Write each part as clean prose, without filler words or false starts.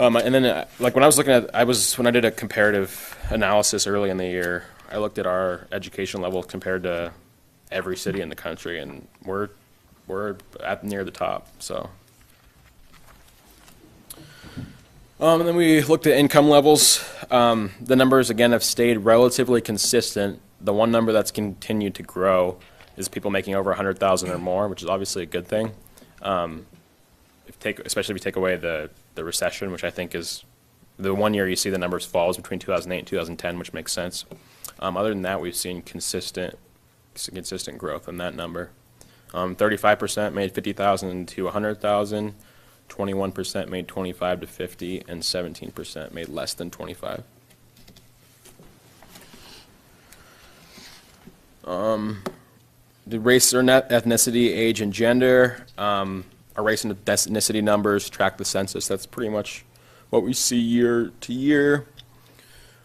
And then, like when I was looking at, when I did a comparative analysis early in the year, I looked at our education level compared to every city in the country, and we're at near the top. So, and then we looked at income levels. The numbers again have stayed relatively consistent. The one number that's continued to grow is people making over 100,000 or more, which is obviously a good thing. Especially if you take away the recession, which I think is the one year you see the numbers falls between 2008 and 2010, which makes sense. Other than that, we've seen consistent growth in that number. 35% made 50,000 to 100,000, 21% made 25 to 50, and 17% made less than 25. The race or ethnicity, age, and gender. Our race and ethnicity numbers track the census. That's pretty much what we see year to year.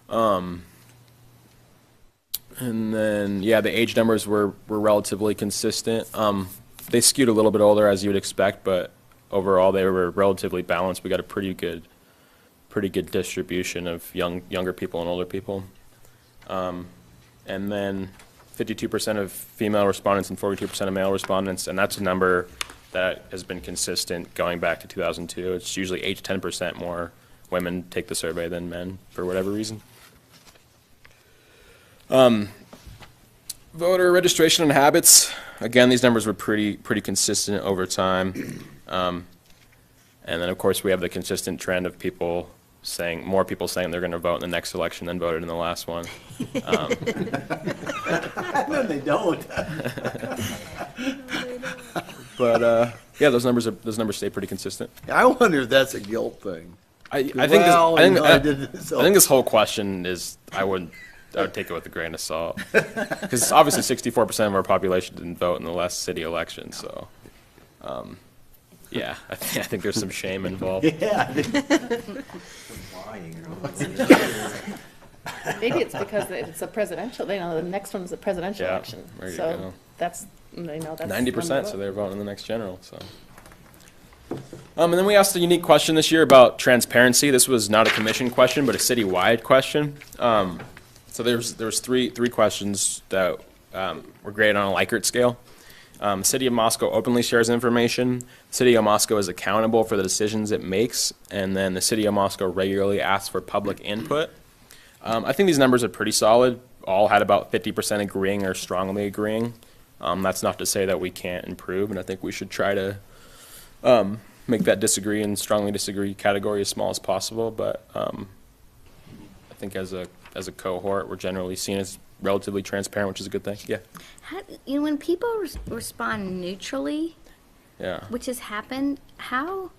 And then, yeah, the age numbers were relatively consistent. They skewed a little bit older, as you would expect, but overall they were relatively balanced. We got a pretty good distribution of younger people and older people. And then 52% of female respondents and 42% of male respondents, and that's a number that has been consistent going back to 2002. It's usually 8 to 10% more women take the survey than men for whatever reason. Voter registration and habits. Again, these numbers were pretty consistent over time. And then, of course, we have the consistent trend of more people saying they're going to vote in the next election than voted in the last one. No, they don't. But yeah, those numbers stay pretty consistent. I wonder if that's a guilt thing. I think this whole question is I would take it with a grain of salt, because obviously 64% of our population didn't vote in the last city election. So, yeah, I think there's some shame involved. Yeah. Maybe it's because it's a presidential. The next one's a presidential election. There you so go. that's 90%. So they're voting in the next general. So. And then we asked a unique question this year about transparency. This was not a commission question, but a citywide question. So there was three questions that were graded on a Likert scale. The City of Moscow openly shares information. The City of Moscow is accountable for the decisions it makes, and then the City of Moscow regularly asks for public input. I think these numbers are pretty solid. All had about 50% agreeing or strongly agreeing. That's not to say that we can't improve, and I think we should try to make that disagree and strongly disagree category as small as possible. But I think as a cohort, we're generally seen as relatively transparent, which is a good thing. Yeah. When people respond neutrally, yeah, which has happened, how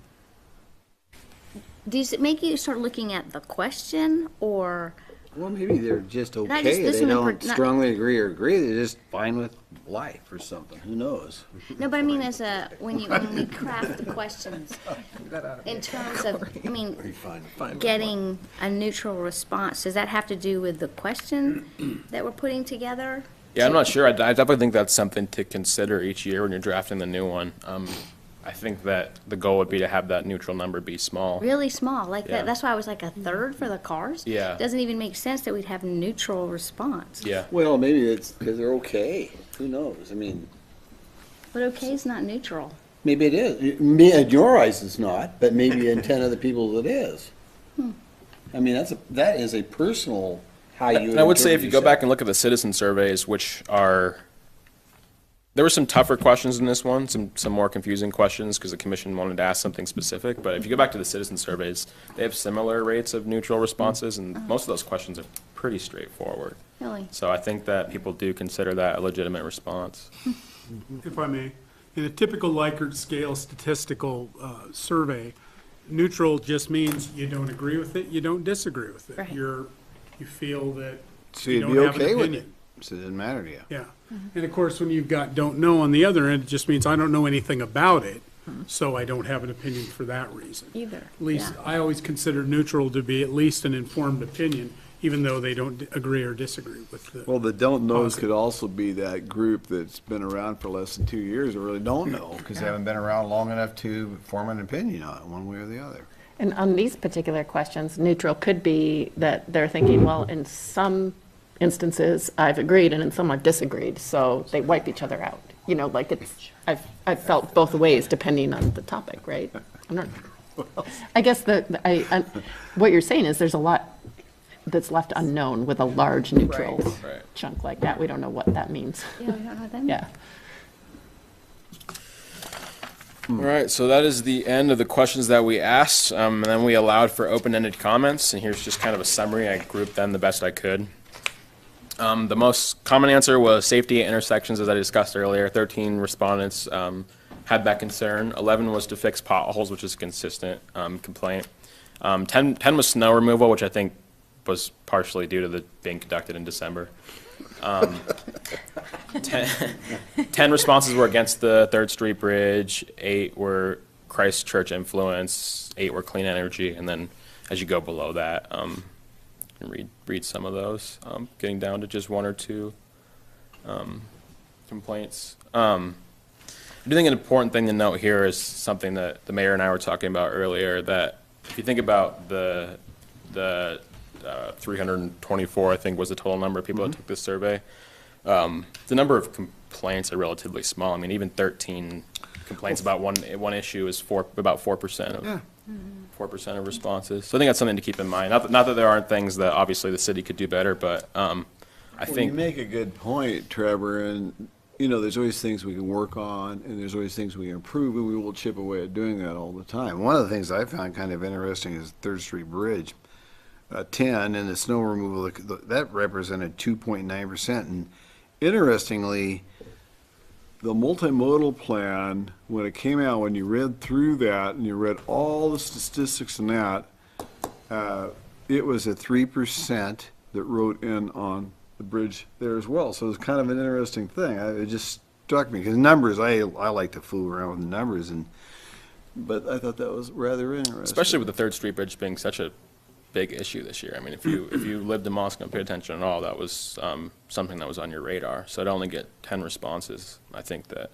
does it make you start looking at the question, or? Well, maybe they're just okay. just They don't strongly agree or agree. They're just fine with life or something. Who knows? No, but I mean, when we craft the questions, in terms of, getting a neutral response, does that have to do with the question that we're putting together? Yeah, I'm not sure. I definitely think that's something to consider each year when you're drafting the new one. I think that the goal would be to have that neutral number be small. Really small, like Yeah. that. That's why I was like a third for the cars. Yeah. It doesn't even make sense that we'd have neutral response. Yeah. Well, maybe it's because they're okay. Who knows? I mean, But okay is not neutral. maybe it is. In your eyes, it's not, but maybe in 10 other people's it is. I mean, that is a personal how you. And I would say if you go yourself. back and look at the citizen surveys, which are, there were some tougher questions in this one, some more confusing questions because the commission wanted to ask something specific. But if you go back to the citizen surveys, they have similar rates of neutral responses, and most of those questions are pretty straightforward. Really? So I think that people do consider that a legitimate response. If I may, in a typical Likert scale statistical survey, neutral just means you don't agree with it, you don't disagree with it. Right. You feel that So you you'd don't be have an okay with opinion. it. So it doesn't matter to you. Yeah. And of course, when you've got don't know on the other end, it just means I don't know anything about it, so I don't have an opinion for that reason. Either. At least, Yeah. I always consider neutral to be at least an informed opinion, even though they don't agree or disagree with the. Well, the don't knows Positive. could also be that group that's been around for less than 2 years or really don't know because they haven't been around long enough to form an opinion on it one way or the other. And on these particular questions, neutral could be that they're thinking, well, in some instances, I've agreed, and in some I've disagreed, so they wipe each other out. You know, like it's, I've felt both ways depending on the topic, right? I'm not, I guess what you're saying is there's a lot that's left unknown with a large neutral Right. chunk like that. We don't know what that means. Yeah, we don't know what that means. Yeah. All right, so that is the end of the questions that we asked, and then we allowed for open-ended comments, and here's just kind of a summary. I grouped them the best I could. The most common answer was safety at intersections, as I discussed earlier. 13 respondents had that concern. 11 was to fix potholes, which is a consistent complaint. 10 was snow removal, which I think was partially due to the being conducted in December. 10 responses were against the 3rd Street Bridge, 8 were Christchurch influence, 8 were clean energy, and then as you go below that, you can read some of those, getting down to just 1 or 2 complaints. I do think an important thing to note here is something that the mayor and I were talking about earlier, that if you think about the 324, I think was the total number of people that took this survey. The number of complaints are relatively small. I mean, even 13 complaints about one issue is about 4% of 4% of responses. So I think that's something to keep in mind. Not that there aren't things that obviously the city could do better, but I Well, you think make a good point, Trevor, and, you know, there's always things we can work on, and there's always things we can improve, and we will chip away at doing that all the time. One of the things I found kind of interesting is 3rd Street Bridge. 10, and the snow removal, that represented 2.9%. And interestingly, the multimodal plan, when it came out, when you read through that and you read all the statistics in that, it was at 3% that wrote in on the bridge there as well. So it's kind of an interesting thing. It just struck me, because numbers, I like to fool around with the numbers, but I thought that was rather interesting. especially with the 3rd Street Bridge being such a big issue this year. I mean, if you lived in Moscow and paid attention at all, that was something that was on your radar. So to only get 10 responses, I think that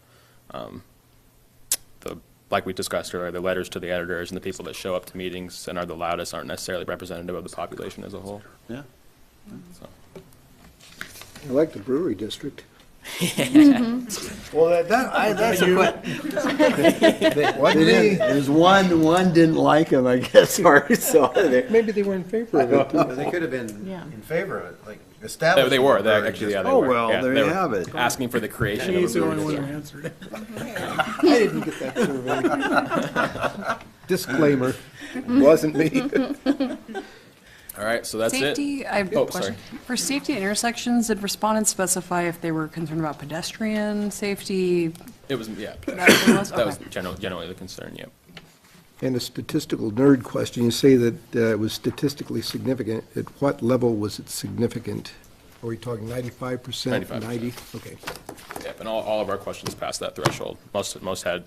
like we discussed earlier, the letters to the editors and the people that show up to meetings and are the loudest aren't necessarily representative of the population as a whole. Yeah. So. I like the brewery district. Well, that's a There's one didn't like him, I guess, or so. Maybe they were in favor of it. They could have been Yeah. in favor of it, like established. They were. Actually, yeah, they Oh, were. well, Yeah, there they you were have it. Asking for the creation of He's a the brewery only one district. who answered it. I didn't get that survey. Disclaimer, wasn't me. All right, so that's it. Safety, I have Oh, a question. sorry. For safety at intersections, did respondents specify if they were concerned about pedestrian safety? It was, yeah. That's what it was? That was Okay. generally the concern, yep. And a statistical nerd question, you say that it was statistically significant. At what level was it significant? Are we talking 95%? 95%. 90? Okay. Yep, and all of our questions passed that threshold. Most had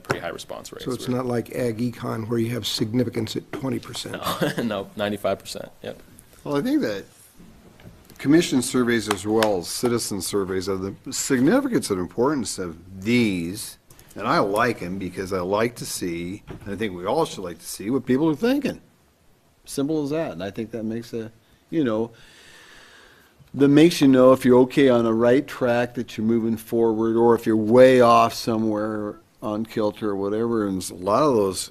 pretty high response rates. So it's not like ag econ where you have significance at 20%. No, 95%, yep. Well, I think that commission surveys as well as citizen surveys of the significance and importance of these, and I like them because I like to see, and I think we all should like to see what people are thinking. Simple as that, and I think that makes that makes you know if you're okay on the right track, that you're moving forward, or if you're way off somewhere on kilter or whatever. And a lot of those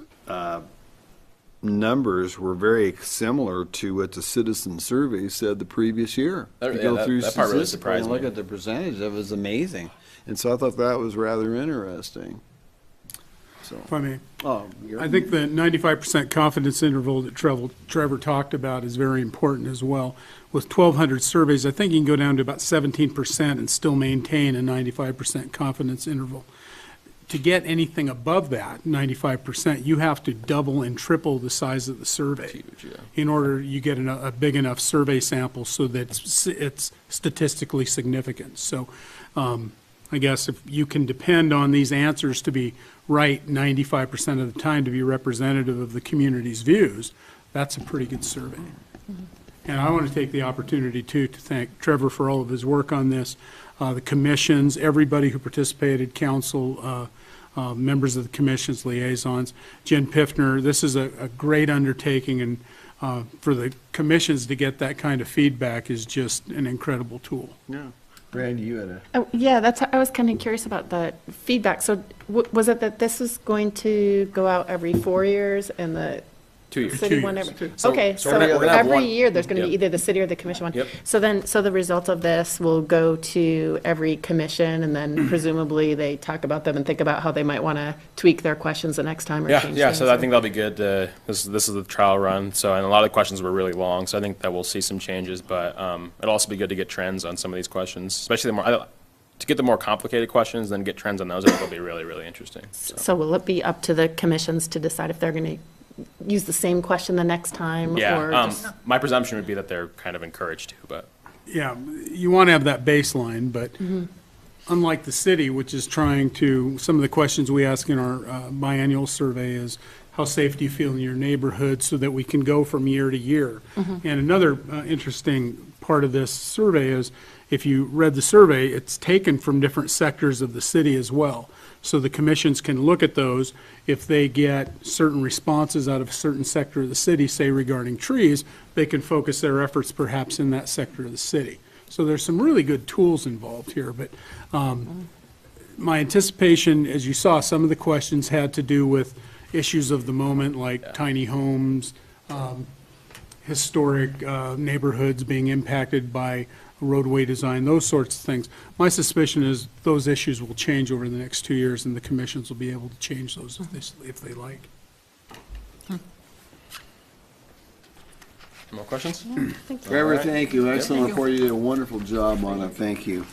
numbers were very similar to what the citizen survey said the previous year. That- You yeah, go that- through that part really statistically and surprised look me. at the percentage, it was amazing. And so I thought that was rather interesting. So, If I may. Oh, you're- I think the 95% confidence interval that Trevor talked about is very important as well. With 1,200 surveys, I think you can go down to about 17% and still maintain a 95% confidence interval. To get anything above that, 95%, you have to double and triple the size of the survey Huge, yeah. in order you get a big enough survey sample so that it's statistically significant. So I guess if you can depend on these answers to be right 95% of the time to be representative of the community's views, that's a pretty good survey. And I want to take the opportunity, too, to thank Trevor for all of his work on this, the commissions, everybody who participated, council, members of the commission's liaisons. Jen Piffner, this is a great undertaking, and for the commissions to get that kind of feedback is just an incredible tool. Yeah. Brandy, you had a. Oh, yeah, I was kind of curious about the feedback. So was it that this is going to go out every 4 years and the 2 years. city 2 one years. every? So- Okay, so so we're gonna have every one- year, there's going to be Yep. either the city or the commission one? Yep. So the result of this will go to every commission, and then presumably they talk about them and think about how they might want to tweak their questions the next time or Yeah, change yeah, things, so I or- think that'll be good. This is the trial run, so, and a lot of the questions were really long, so I think that we'll see some changes, but it'll also be good to get trends on some of these questions, especially to get the more complicated questions, then get trends on those, I think will be really, really interesting. So, So will it be up to the commissions to decide if they're going to use the same question the next time? Or yeah, just- my presumption would be that they're kind of encouraged to, but. Yeah, you want to have that baseline, but unlike the city, which is trying to, some of the questions we ask in our biannual survey is, how safe do you feel in your neighborhood, so that we can go from year to year. And another interesting part of this survey is, if you read the survey, it's taken from different sectors of the city as well. So the commissions can look at those. If they get certain responses out of a certain sector of the city, say regarding trees, they can focus their efforts perhaps in that sector of the city. So there's some really good tools involved here, but my anticipation, as you saw, some of the questions had to do with issues of the moment, like tiny homes, historic neighborhoods being impacted by roadway design, those sorts of things. My suspicion is those issues will change over the next 2 years, and the commissions will be able to change those if they like. More questions? Trevor, thank you. Excellent report. You did a wonderful job on it. Thank you.